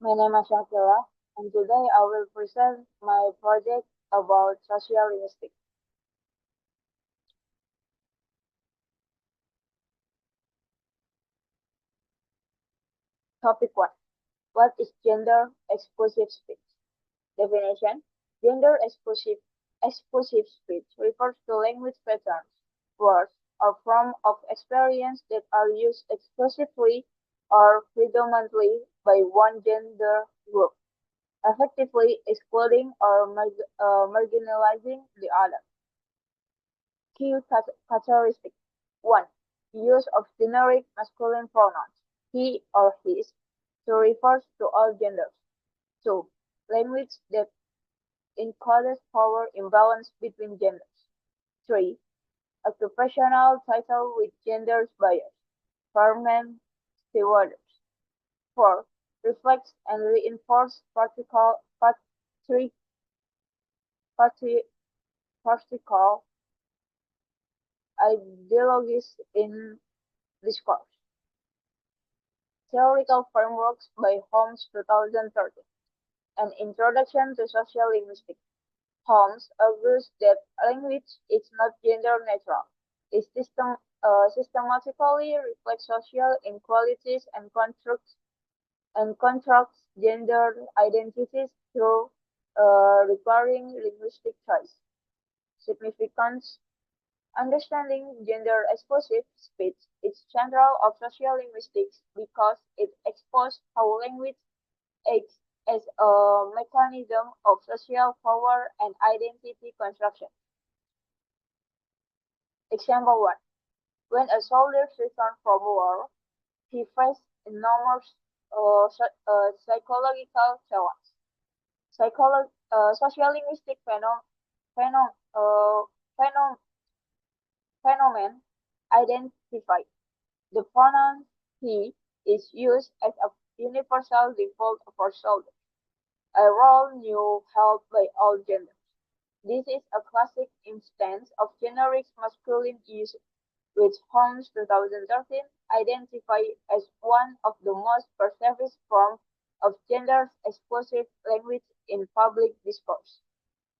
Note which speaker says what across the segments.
Speaker 1: My name is Shakira, and today I will present my project about sociolinguistics. Topic 1. What is gender exclusive speech? Definition. Gender exclusive speech refers to language patterns, words, or forms of experience that are used exclusively or predominantly by one gender group, effectively excluding or marginalizing the other. Key characteristics: 1. Use of generic masculine pronouns he or his to refer to all genders. 2. Language that encourages power imbalance between genders. 3. Occupational title with gender bias. Firemen, stewardess. 4. Reflects and reinforces patri- patriarchal ideologies in discourse. Theoretical Frameworks by Holmes 2013. An Introduction to Social Linguistics. Holmes argues that language is not gender neutral. It systematically reflects social inequalities and constructs gender identities through requiring linguistic choice. Significance: understanding gender-exclusive speech is central of sociolinguistics because it exposes how language acts as a mechanism of social power and identity construction. Example 1. When a soldier returned from war, he faced enormous psychological challenge. Sociolinguistic phenom- uh, phenom- phenomenon identified. The pronoun he is used as a universal default for soldiers, a role now held by all genders. This is a classic instance of generic masculine usage, which Holmes 2013 identified as one of the most pervasive forms of gender-exclusive language in public discourse.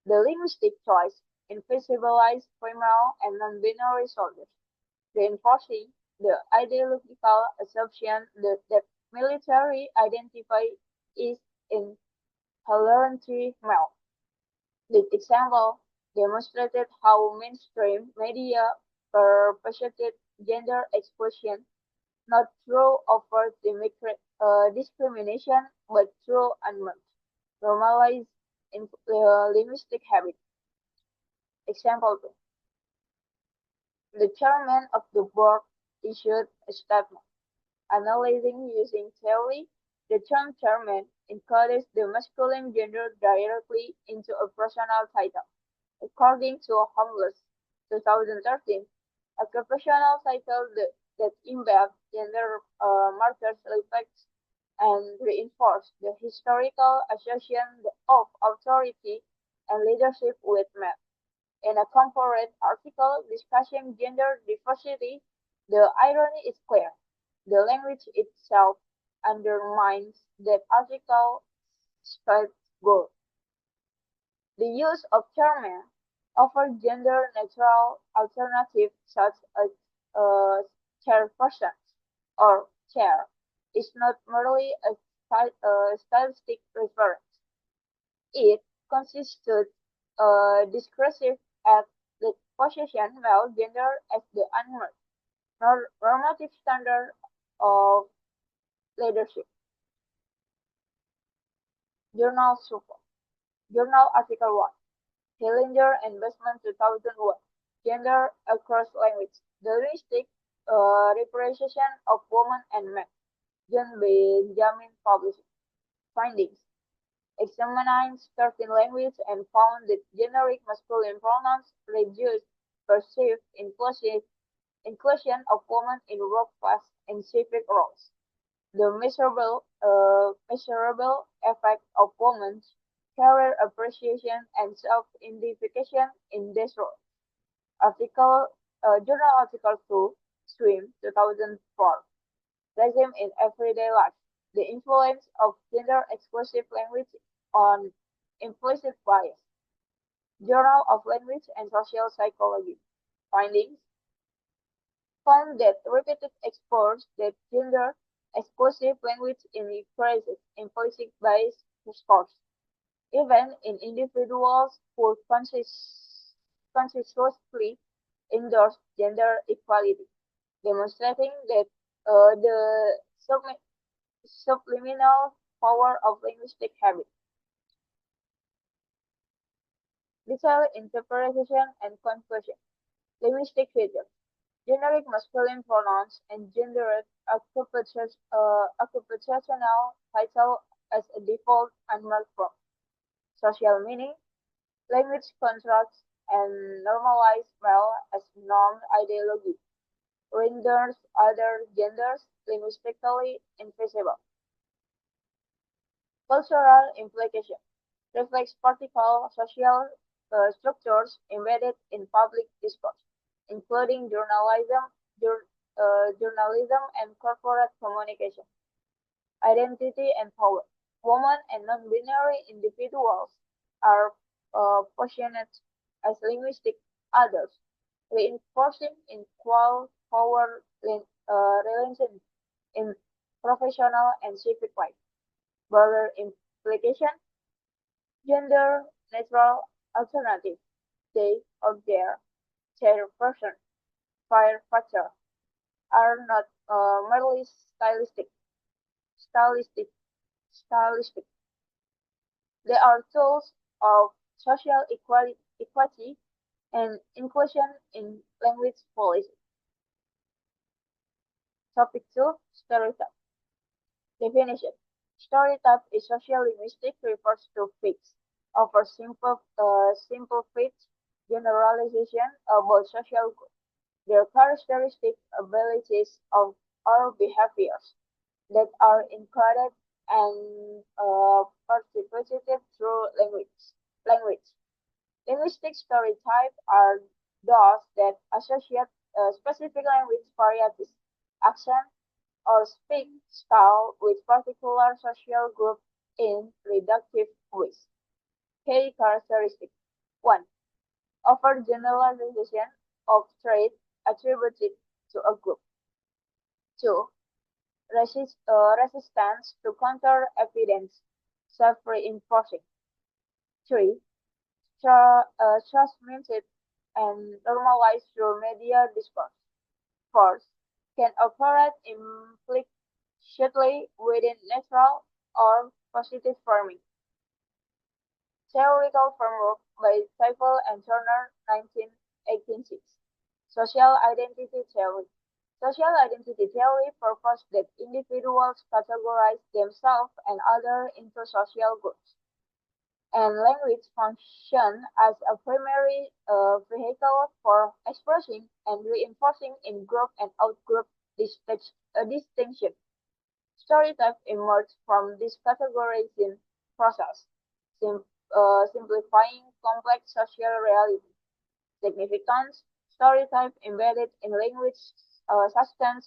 Speaker 1: The linguistic choice invisibilizes female and non-binary soldiers, reinforcing the ideological assumption that military identity is inherently male. This example demonstrated how mainstream media perpetuated gender exclusion not through overt discrimination but through unmarked, normalized linguistic habit. Example 2. The chairman of the board issued a statement analyzing using theory. The term chairman encodes the masculine gender directly into a personal title. According to Homeless 2013, occupational title that embed gender markers reflects and reinforce the historical association of authority and leadership with men. In a comparate article discussing gender diversity, the irony is clear. The language itself undermines that article's stated goal. The use of chairman offers gender-neutral alternatives such as chairperson or chair is not merely a stylistic reference. It constitutes a discursive act that positions male gender as the unmarked, normative standard of leadership. Journal support. Journal Article 1. Hillinger Investment 2001. Gender Across Language. The Linguistic Representation of Women and Men. John Benjamin Publishing. Findings. Examined 13 languages and found that generic masculine pronouns reduced perceived inclusion of women in workplace and civic roles. The measurable effect of women's career appreciation and self-identification in this role. Journal Article 2, Swim, 2004. Racism in Everyday Life. the influence of gender-exclusive language on implicit bias. Journal of Language and Social Psychology. Findings found that repeated exposure that gender-exclusive language increases implicit bias scores, even in individuals who consciously endorse gender equality, demonstrating that the subliminal power of linguistic habit. Detailed interpretation and conclusion. Linguistic features. Generic masculine pronouns and gendered occupational title as a default unmarked form. Social meaning. Language constructs and normalize male as norm ideology. Renders other genders linguistically invisible. Cultural implication reflects particular social structures embedded in public discourse, including journalism and corporate communication. Identity and power. Women and non-binary individuals are positioned as linguistic others, reinforcing equal power relations in professional and civic life. Broader implication, gender-neutral alternative, they or their person, fire factor, are not merely stylistic, stylistic. They are tools of social equality and inclusion in language policy. Topic 2, stereotype. Definition. Stereotype is social linguistic refers to fixed, over simple fixed generalization about social groups, their characteristic abilities of or behaviors that are encoded and participated through language. Linguistic stereotypes are those that associate specific language varieties, accent, or speak style with particular social group in reductive ways. Key characteristics. 1. Overgeneralization of traits attributed to a group. 2. Resistance to counter evidence, self-reinforcing. 3. Transmitted and normalized through media discourse. 4. Can operate implicitly within neutral or positive framing. Theoretical framework by Seifel and Turner, 1986. Social identity theory. Social identity theory proposes that individuals categorize themselves and others into social groups, and language functions as a primary vehicle for expressing and reinforcing in-group and out-group distinction. Stereotypes emerge from this categorizing process, simplifying complex social reality. Significance. Stereotype embedded in language sustain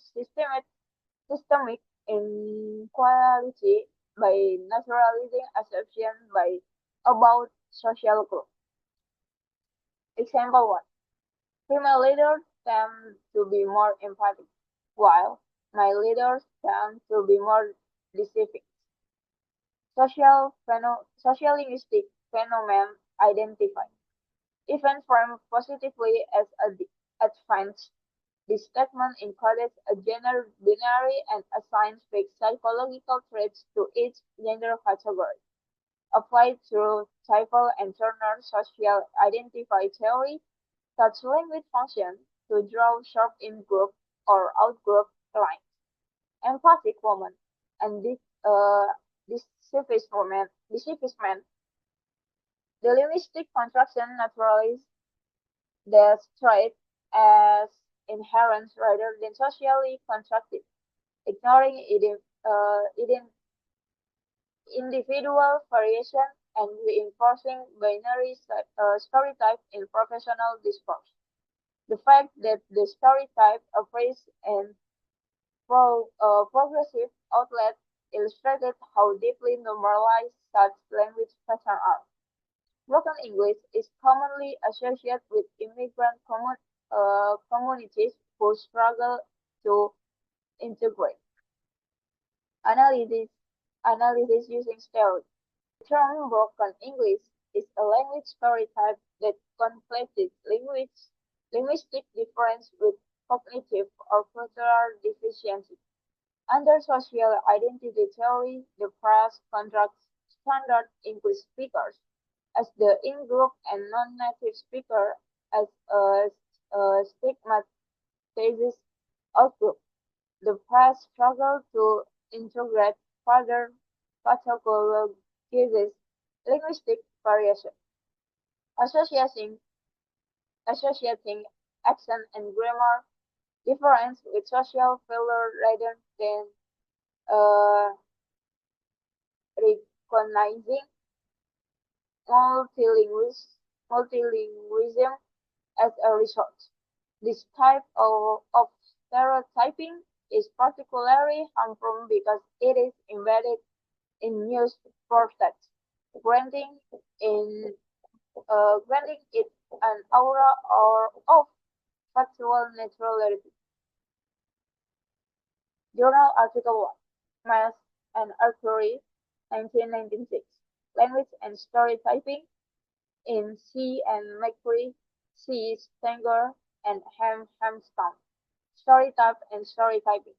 Speaker 1: systemic inequality by naturalizing assumption about social group. Example 1. Female leaders tend to be more empathic, while male leaders tend to be more deceiving. Sociolinguistic phenomenon identified. Even framed positively as advanced, this statement encodes a gender binary and assigns fixed psychological traits to each gender category. Applied through Seifel and Turner's social identity theory, such language functions to draw sharp in-group or out-group lines. Empathic woman and deceivement. The linguistic construction naturalizes the trait as inherent rather than socially constructed, ignoring individual variation and reinforcing binary stereotype in professional discourse. The fact that the stereotype appears in progressive outlets illustrated how deeply normalized such language patterns are. Broken English is commonly associated with immigrant communities who struggle to integrate. Analysis Analysis using stereotypes. The term broken English is a language stereotype that conflates linguistic difference with cognitive or cultural deficiency. Under social identity theory, the phrase contrasts standard English speakers as the in-group and non-native speaker as a stigmatizes out-group. The phrase struggled to integrate further pathologizes linguistic variation, associating associating accent and grammar difference with social failure rather than uh, recognizing multilingualism as a result. This type of stereotyping is particularly harmful because it is embedded in news process, granting in granting it an aura of factual neutrality. Journal Article 1, Mass and Archery, 1996. Language and Stereotyping in C. and McCree, C. Stenger, and Hamstown. Stereotype and Stereotyping.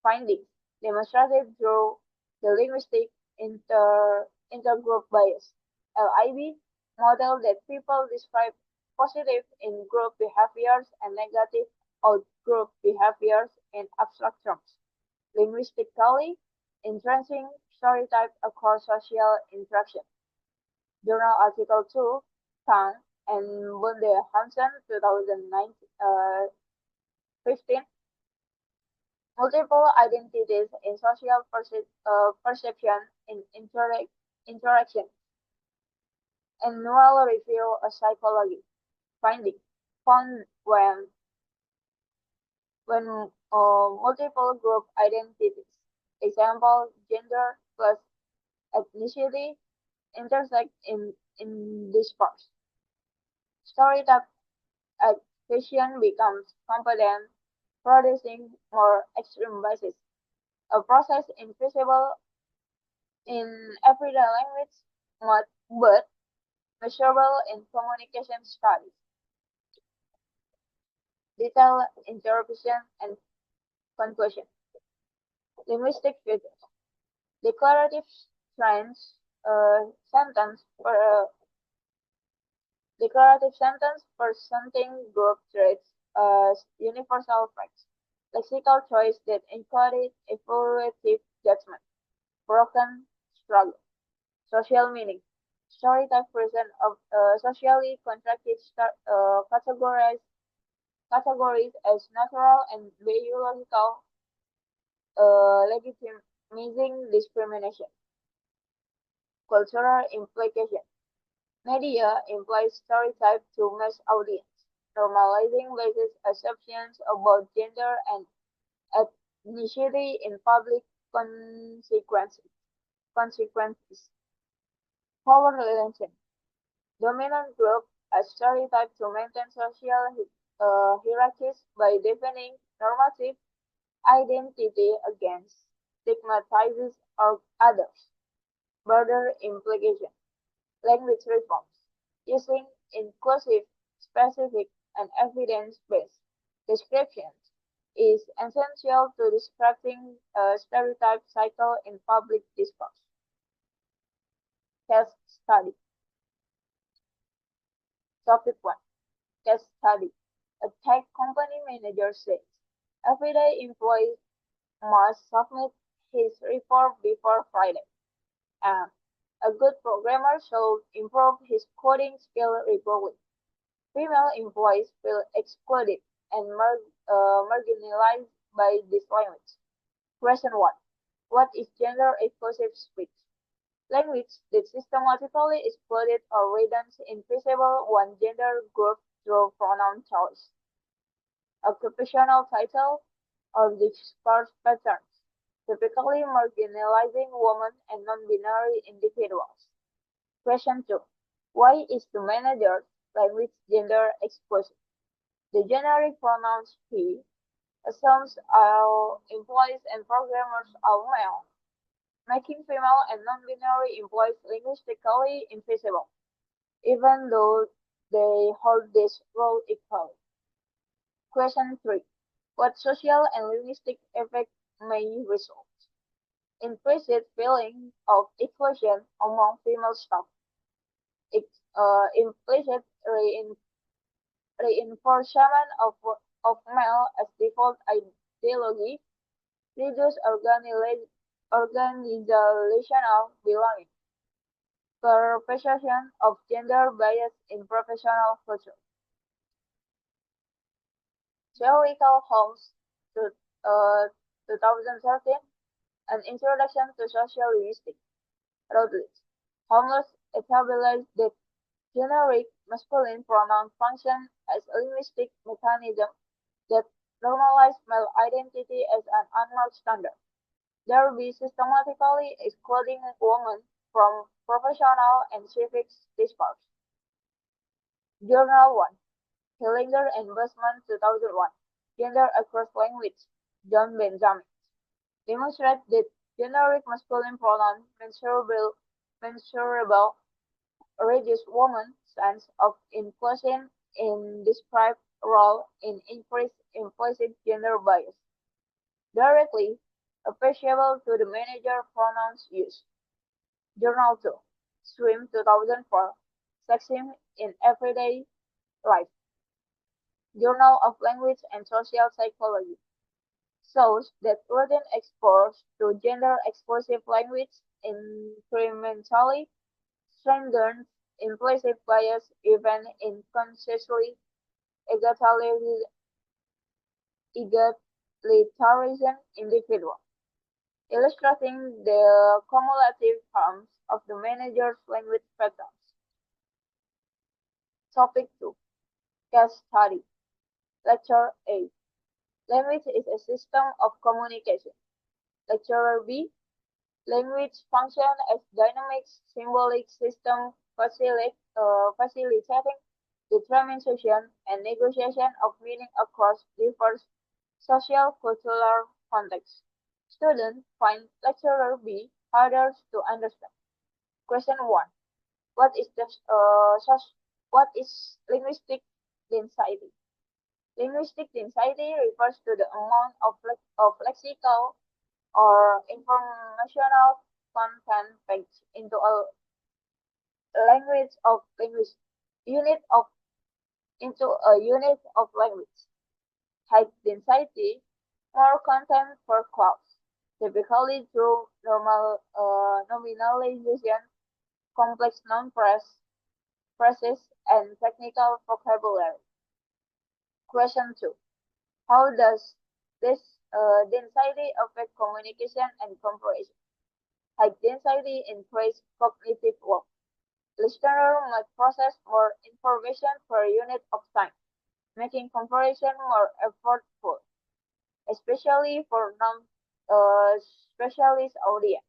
Speaker 1: Findings demonstrated through the linguistic intergroup bias (LIB) model that people describe positive in-group behaviors and negative out-group behaviors in abstract terms. Linguistically, entrenching stereotypes across social interaction. Journal Article 2, Kang and Bunde Hansen, 2015. Multiple identities in social perception in interaction. Annual Review of Psychology. Finding found when multiple group identities, example gender plus ethnicity, intersect in discourse. Stereotype adaptation becomes competent, producing more extreme biases, a process invisible in everyday language but measurable in communication studies. Detailed interpretation and conclusion. Linguistic features. Declarative strands sentence for declarative sentence presenting group traits as universal facts. Lexical choice that encoded evaluative judgment. Broken struggle. Social meaning. Stereotype present of socially contracted categories as natural and biological, legitimizing discrimination. Cultural implication. Media implies stereotype to mass audience, normalizing racist assumptions about gender and ethnicity in public consequences. Power relation. Dominant group a stereotype to maintain social hierarchies by defining normative identity against stigmatizes or others. Broader implication. Language reforms. Using inclusive, specific, and evidence-based descriptions is essential to disrupting a stereotype cycle in public discourse. Case study. Topic 1. Case study. A tech company manager says everyday employees must submit his report before Friday, and a good programmer should improve his coding skill regularly. Female employees feel excluded and marginalized by this language. Question 1. What is gender inclusive speech? Language that systematically excluded or renders invisible one gender group through pronoun choice, occupational title, or discourse patterns. typically marginalizing women and non-binary individuals. Question 2. Why is the manager's language gender explicit? The generic pronouns he assumes all employees and programmers are male, making female and non-binary employees linguistically invisible, even though they hold this role equally. Question 3. What social and linguistic effect may result? Increased feeling of exclusion among female staff. Implicit reinforcement of male as default ideology. Reduce organizational belonging. Perpetuation of gender bias in professional culture. Theoretical Holmes to, 2013, An Introduction to Sociolinguistics, Routledge. Holmes established that generic masculine pronouns function as a linguistic mechanism that normalize male identity as an unmarked standard, thereby systematically excluding women from professional and civic discourse. Journal 1. Hillinger and Busman 2001. Gender Across Language. John Benjamin. Demonstrate that generic masculine pronoun mensurable reduce women's sense of inclusion in described role in increased implicit gender bias, directly appreciable to the manager pronouns use. Journal 2. Swim 2004. Sexism in Everyday Life. Journal of Language and Social Psychology. Shows that written exposure to gender-exclusive language incrementally strengthens implicit bias even in consciously egalitarian individuals, illustrating the cumulative harms of the manager's language patterns. Topic 2. Case Study. Lecture A. Language is a system of communication. Lecturer B. Language functions as dynamic symbolic system facilitating the transmission and negotiation of meaning across diverse social cultural contexts. Students find lecturer B harder to understand. Question 1. What is what is linguistic density? Linguistic density refers to the amount of lexical or informational content packed into a language of language unit of into a unit of language. High density, more content per clause, typically through nominalization, complex phrases, and technical vocabulary. Question 2. How does this density affect communication and comprehension? High density increases cognitive load. Listener must process more information per unit of time, making comparison more effortful, especially for non-specialist audience.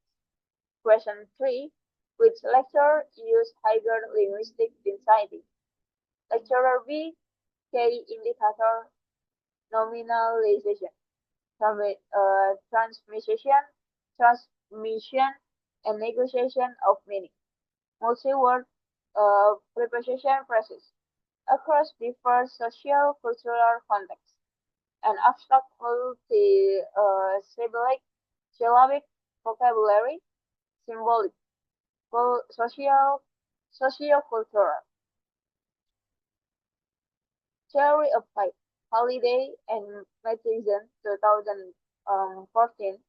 Speaker 1: Question 3. Which lecturer use higher linguistic density? Lecturer B, K indicator nominalization, transmission, and negotiation of meaning. Multi-word preposition phrases across diverse social cultural contexts. An abstract syllabic vocabulary, symbolic, sociocultural. Theory applied. Holiday and Matheson 2014.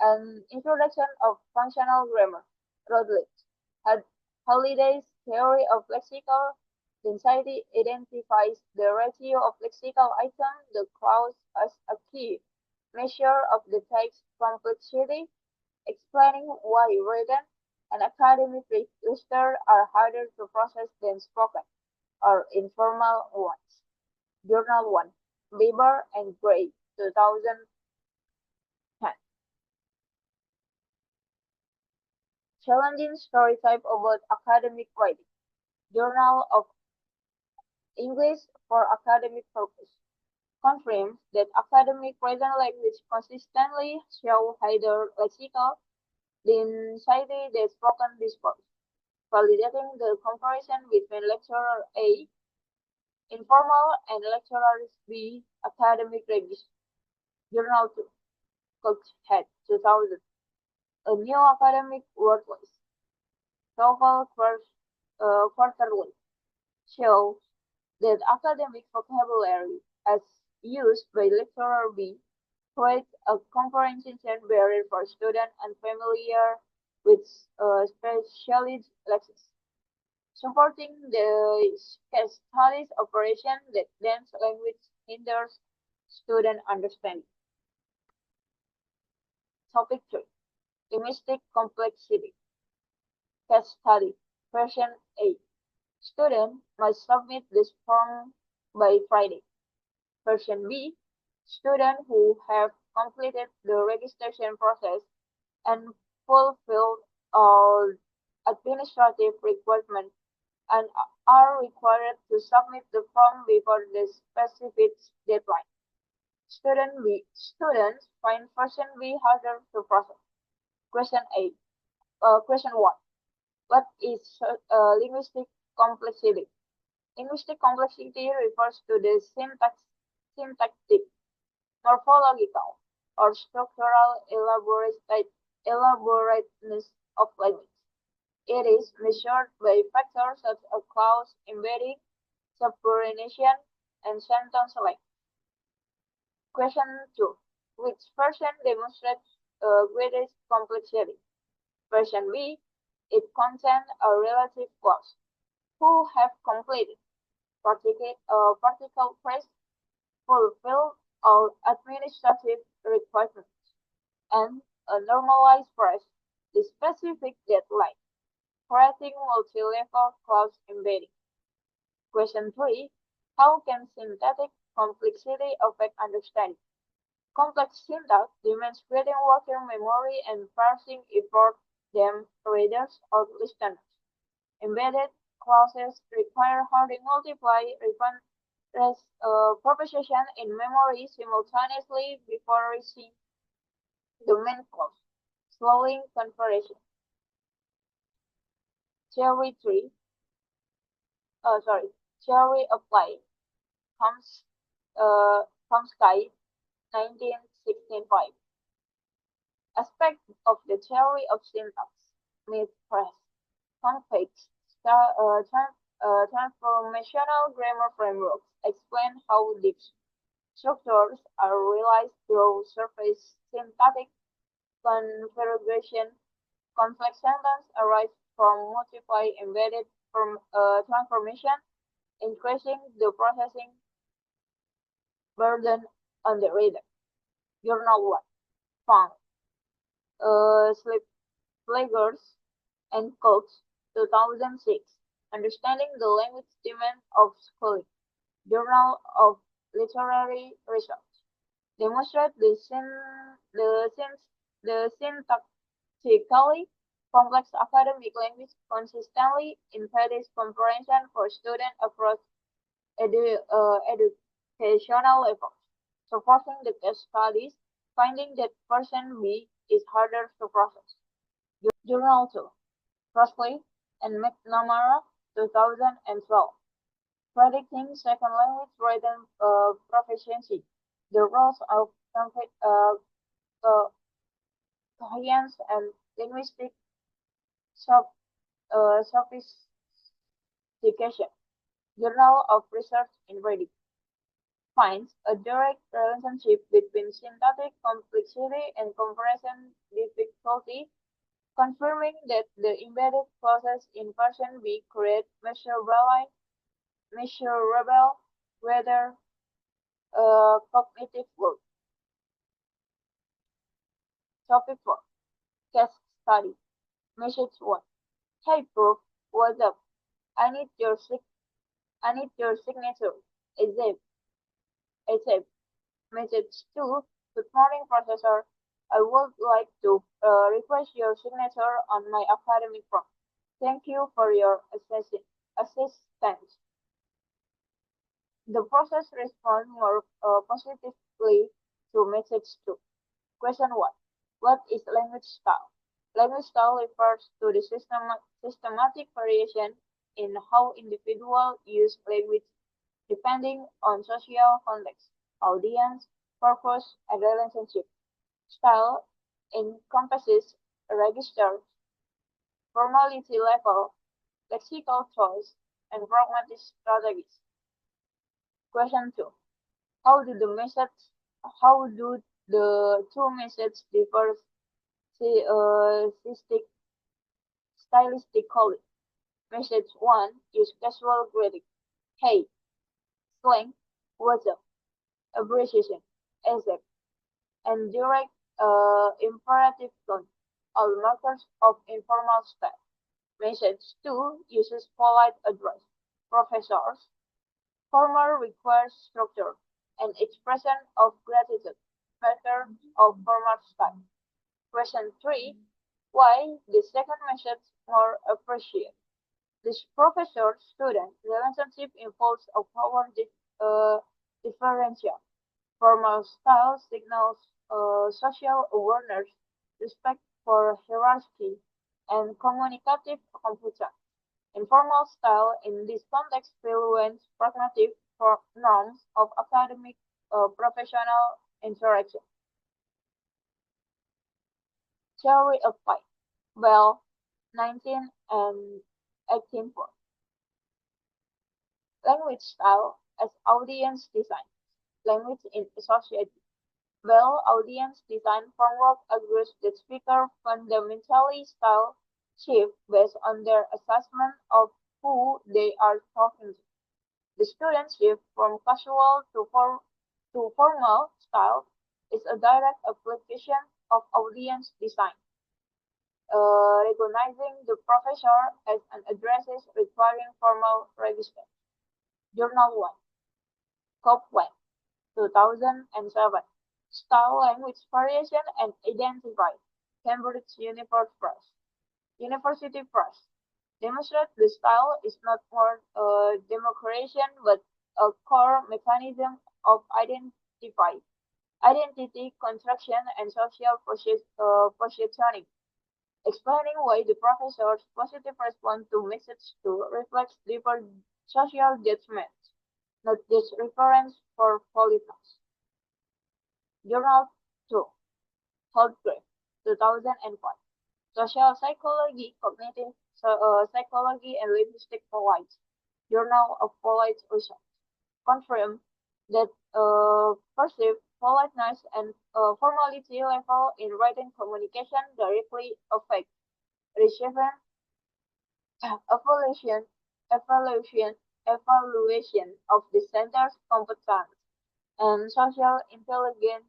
Speaker 1: An Introduction of Functional Grammar. Routledge. Holliday's theory of lexical density identifies the ratio of lexical items to clause as a key measure of the text complexity, explaining why written and academic registers are harder to process than spoken or informal ones. Journal 1. Bieber and Gray, 2010. Challenging story type about academic writing. Journal of English for academic purpose. Confirms that academic written language consistently show higher lexical density than spoken discourse, validating the comparison between lecturer A, informal, and lecturer B, academic revision. Journal 2, Cookhead, 2000. A new academic workplace. TOEFL quarterly shows that academic vocabulary as used by lecturer B creates a comprehension barrier for students unfamiliar with specialist lexis, supporting the case studies operation that dense language hinders student understanding. Topic 3. Linguistic complexity. Case study. Version 8. Student must submit this form by Friday. Version B. Students who have completed the registration process and fulfilled all administrative requirements and are required to submit the form before the specific deadline. Students find version B harder to process. Question 8. Question 1. What is linguistic complexity? Linguistic complexity refers to the syntactic, morphological, or structural elaborateness of language. It is measured by factors such as clause embedding, subordination, and sentence length. Question 2. Which version demonstrates greatest complexity? Version B. It contains a relative clause. Who have completed particle phrase, fulfill all administrative requirements, and a normalized phrase, the specific deadline, creating multi-level clause embedding. Question 3. How can syntactic complexity affect understanding? Complex syntax demands creating working memory and parsing effort them readers or listeners. Embedded clauses require harding multiply proposition in memory simultaneously before reaching the main clause, slowing conversion. Theory 3, theory applied, comes, Kamsky, 1965. Aspect of the theory of syntax, mid-press, complex, transformational grammar frameworks explain how these structures are realized through surface syntactic configuration. Complex sentences arise from multiply embedded transformation, increasing the processing burden on the reader. Journal 1. Found. Sleepleggers and Coates, 2006. Understanding the Language Demand of Schooling. Journal of Literary Research. Demonstrate the syntactically complex academic language consistently impedes comprehension for students across educational levels, supporting the case studies, finding that version B is harder to process. Journal 2. Crossley and McNamara, 2012. Predicting second language written proficiency. The roles of coherence and linguistic sophistication. Journal of Research in Reading finds a direct relationship between syntactic complexity and comprehension difficulty, confirming that the embedded clauses in version B create measurable whether cognitive load. Topic 4. Case study. Message 1. Hey Prof, what's up? I need your signature. ASAP. ASAP. Message 2. Good morning, Professor. I would like to request your signature on my academic form. Thank you for your assistance. The process responds more positively to message 2. Question 1. What is language style? Language style refers to the systematic variation in how individuals use language depending on social context, audience, purpose, and relationship. Style encompasses registers, formality level, lexical choice, and pragmatic strategies. Question 2. How do the methods how do the two methods differ stylistically? Message 1 use casual greeting. Hey, slang, what's up, abbreviation, ASAP, and direct imperative tone, all markers of informal style. Message 2 uses polite address. Professors, former requires structure and expression of gratitude, matter of formal style. Question 3. Why the second method more appreciated? This professor-student relationship involves a power differential. Formal style signals social awareness, respect for hierarchy, and communicative competence. Informal style in this context fluent pragmatic for norms of academic professional interaction. Theory applied. Bell, 19 and 18. Language style as audience design. Language in society. Bell audience design framework agrees that speakers fundamentally style shift based on their assessment of who they are talking to. The student shift from casual to formal style is a direct application of audience design, recognizing the professor as an addresses requiring formal register. Journal 1, Cop 1, 2007. Style, language variation, and identify. Cambridge University Press. Demonstrate the style is not more democratization but a core mechanism of identity construction and social positioning, explaining why the professor's positive response to message 2 reflects deeper social judgments, not just reference for politeness. Journal 2, Holdgrave, 2005. Social Psychology, Cognitive Psychology, and Linguistic Polite. Journal of Polite Research. Confirm that perceived politeness and formality level in written communication directly affect receiving evaluation, evaluation of the center's competence and social intelligence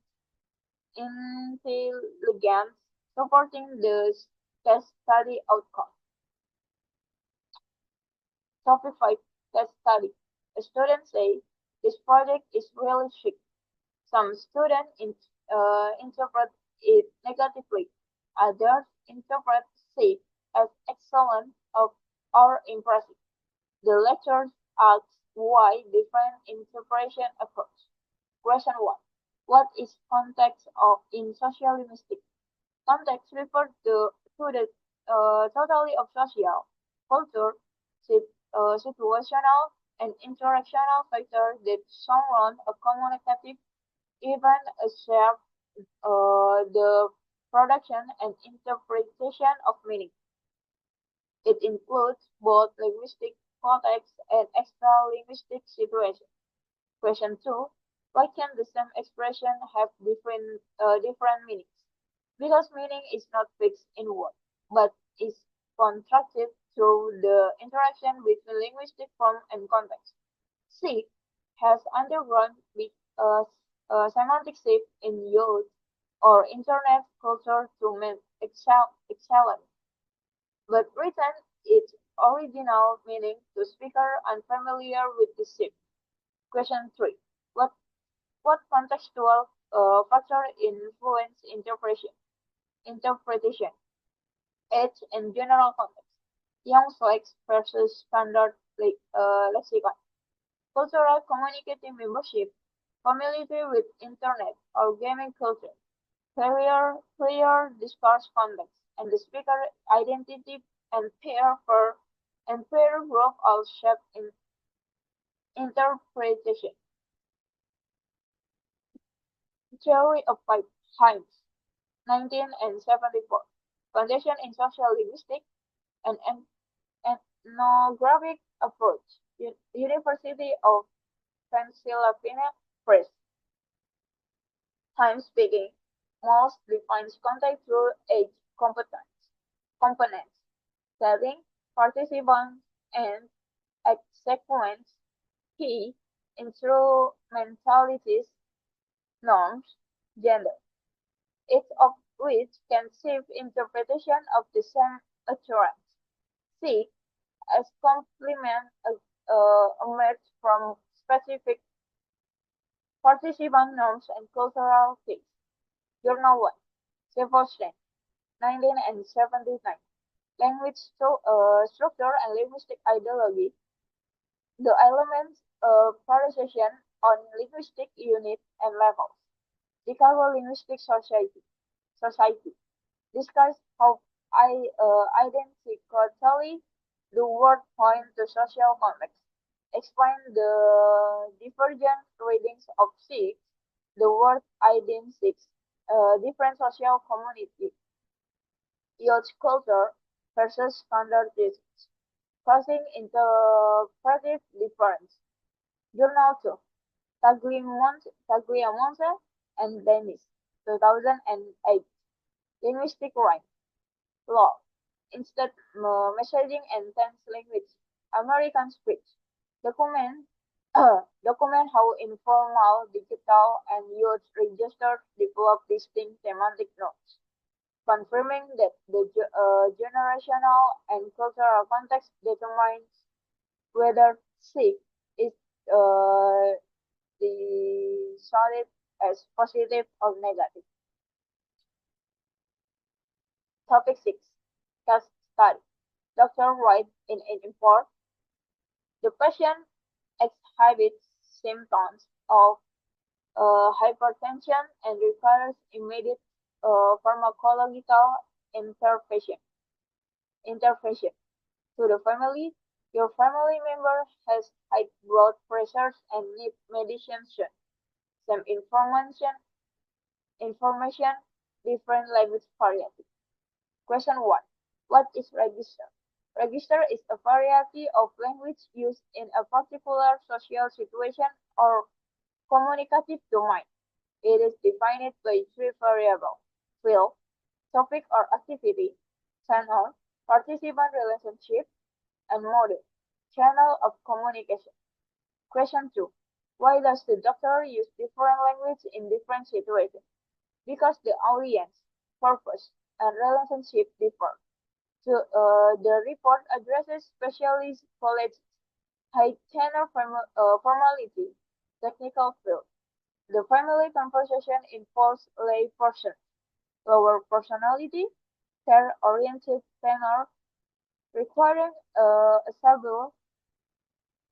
Speaker 1: supporting the case study outcome. Simplified case study. A student says, this project is really chic. Some students interpret it negatively. Others interpret it as excellent or impressive. The lecture asks why different interpretation occurs. Question 1. What is context in sociolinguistics? Context refers to the totality of social, culture, situational, and interactional factors that surround a communicative event shape the production and interpretation of meaning. It includes both linguistic context and extra-linguistic situations. Question 2. Why can the same expression have different meanings? Because meaning is not fixed in words, but is constructed through the interaction between linguistic form and context. C has undergone semantic shift in youth or internet culture to mean excellent, but retain its original meaning to speakers unfamiliar with the shift. Question 3. What contextual factor influence interpretation, age, and general context. Young flex versus standard lexicon. Cultural communicative membership, familiarity with internet or gaming culture, clear discourse context, and the speaker identity and peer group all shape in interpretation. Theory of Five Times, 1974. Foundation in Social Linguistics and Ethnographic Approach. University of Pennsylvania Press. Time speaking most defines context through age components, setting, participants, and sequence, key, instrumentalities, norms, gender, each of which can shape interpretation of the same utterance. C. As complement emerge from specific participant norms and cultural tastes. Journal 1. Sebastian, 1979. Language structure and linguistic ideology. The elements of variation on linguistic unit and levels. Chicago Linguistic Society discuss how identically the word point to social context. Explain the divergent readings of six, the word identity, different social community, youth culture versus standardisms, causing interpretive difference. Journal 2, Tagliamonte and Dennis, 2008. Linguistic Rhyme, Law, Instant Messaging and Tense Language, American Speech. Document, document how informal, digital, and youth registers develop distinct semantic nodes, confirming that the generational and cultural context determines whether sick is uh, decided as positive or negative. Topic 6. Case study. Dr. Wright in an import. The patient exhibits symptoms of hypertension and requires immediate pharmacological intervention. Intervention. To the family, your family member has high blood pressures and need medication. Same information, different language variety. Question 1. What is register? Register is a variety of language used in a particular social situation or communicative domain. It is defined by three variables: field, topic or activity, channel, participant relationship, and mode, channel of communication. Question 2. Why does the doctor use different language in different situations? Because the audience, purpose, and relationship differ. So, the report addresses specialist college high tenor formality, technical field. The family conversation involves lay person, lower personality, care-oriented tenor, requiring a stable,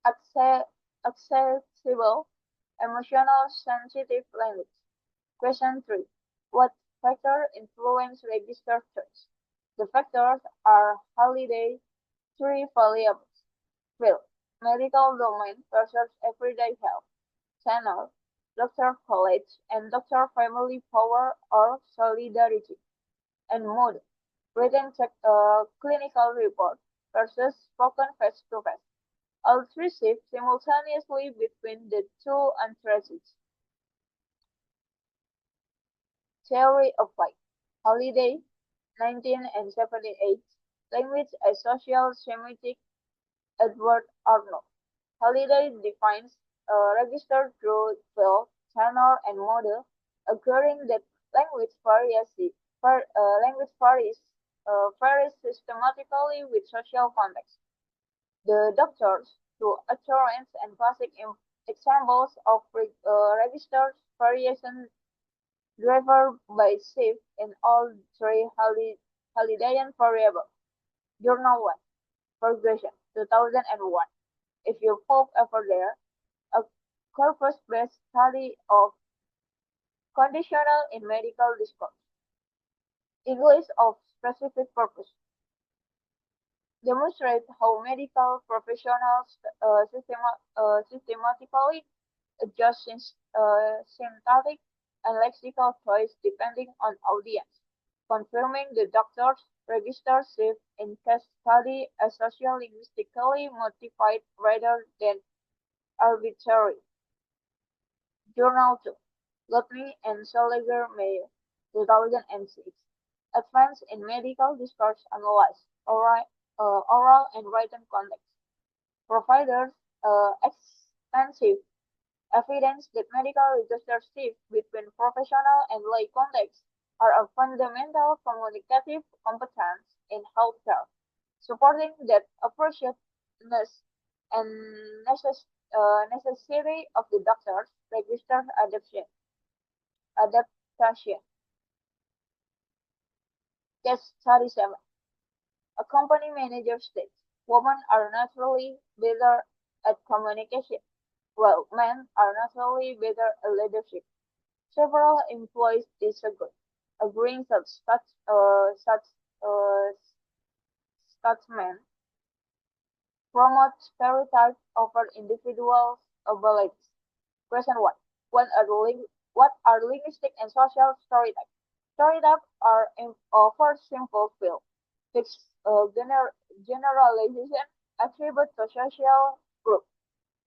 Speaker 1: accessible, emotional, sensitive language. Question 3. What factor influence register choice? The factors are holiday, three variables, field, medical domain versus everyday health, channel, doctor college, and doctor family power or solidarity, and mode, written clinical report versus spoken face-to-face. All received simultaneously between the two entrances. Theory of Fight. Holiday, 1978. Language as Social Semitic, Edward Arnold. Holiday defines registered through field, channel, and model, occurring that language varies systematically with social context. The doctors, through utterance and classic examples of registered variation driven by shift in all three Holidayan variables. Journal 1, Progression, 2001. If you pop over there, a corpus-based study of conditional in medical discourse, English of specific purpose, demonstrate how medical professionals systematically adjust syntactic and lexical choice depending on audience, confirming the doctor's registered shift in case study as sociolinguistically motivated rather than arbitrary. Journal 2, Gottlieb and Seliger Mayer, 2006. Advance in Medical Discourse Analysis, Oral and Written Context. Providers extensive evidence that medical register shifts between professional and lay contexts are a fundamental communicative competence in healthcare, supporting that appropriateness and necessity of the doctor's register adaptation. Case 37. A company manager states, women are naturally better at communication, while men are naturally better at leadership. Several employees disagree, agreeing that such uh, statements promote stereotypes over individuals' abilities. Question 1. What are linguistic and social stereotypes? Stereotypes are first simple field, fixed generalization attributed to social group.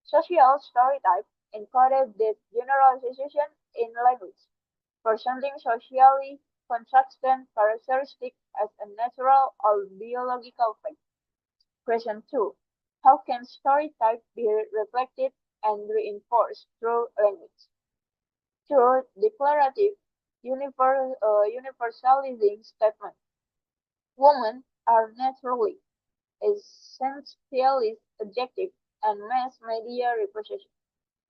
Speaker 1: Social stereotypes encoded this generalization in language, presenting socially consistent characteristics as a natural or biological fact. Question 2. How can stereotypes be reflected and reinforced through language? Through declarative, universalizing statements. Women are naturally essentialist adjective and mass media representation.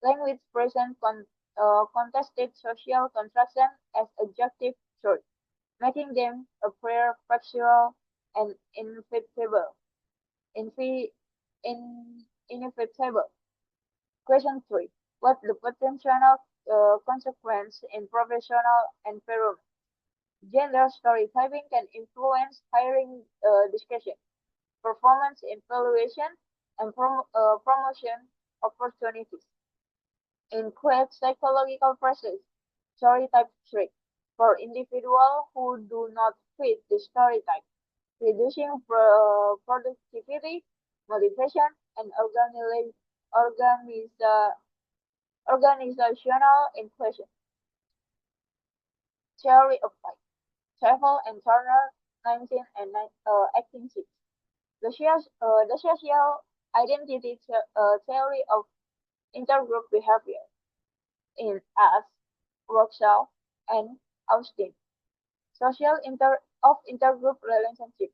Speaker 1: Language present contested social construction as adjective truth, making them appear factual and infi- inevitable. Question 3. What the potential consequence in professional environment? Gender stereotyping can influence hiring discussion, performance evaluation, and promotion opportunities. Include psychological process, stereotype trick, for individuals who do not fit the stereotype, reducing productivity, motivation, and organiza- organizational inclusion. Theory of Life, Travel and Turner, 1886. The social identity theory of intergroup behavior in us, Roxell, and Austin. Of intergroup relationship.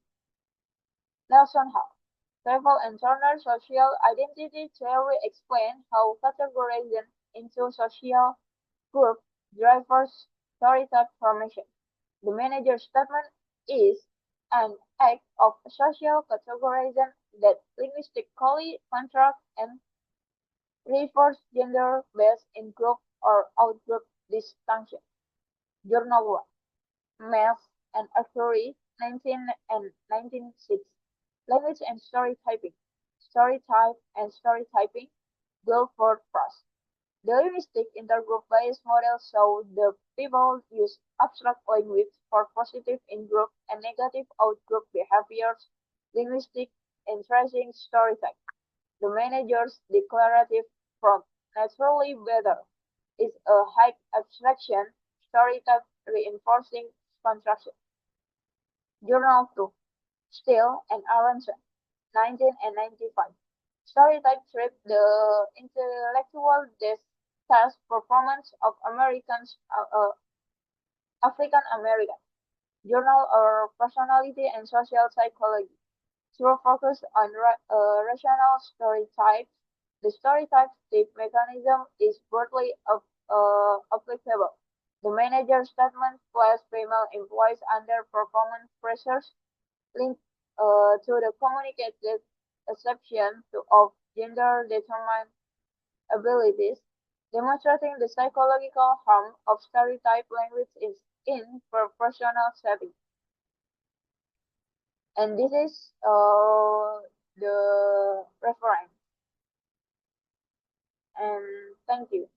Speaker 1: Nelson Hall. Travel and Turner social identity theory explain how categorization into social group drives stereotype formation. The manager's statement is an act of social categorization that linguistically contracts and reinforces gender-based in-group or out-group distinction. Journal 1, Math and Archery, 19 and 1906. Language and Storytyping, Storytype and Storytyping, Guilford Press. The linguistic intergroup-based model shows the people use abstract language for positive in-group and negative out-group behaviors. Linguistic interesting storytype. The manager's declarative from naturally better is a high abstraction storytype reinforcing construction. Journal 2, Steele and Aronson, 19 and 95. Storytype trip the intellectual task performance of African American. Journal of Personality and Social Psychology. Through focus on rational stereotypes, the stereotype type mechanism is broadly applicable. The manager statement placed female employees under performance pressures linked to the communicated exception of gender-determined abilities, demonstrating the psychological harm of stereotype language in professional settings. And this is the reference. And thank you.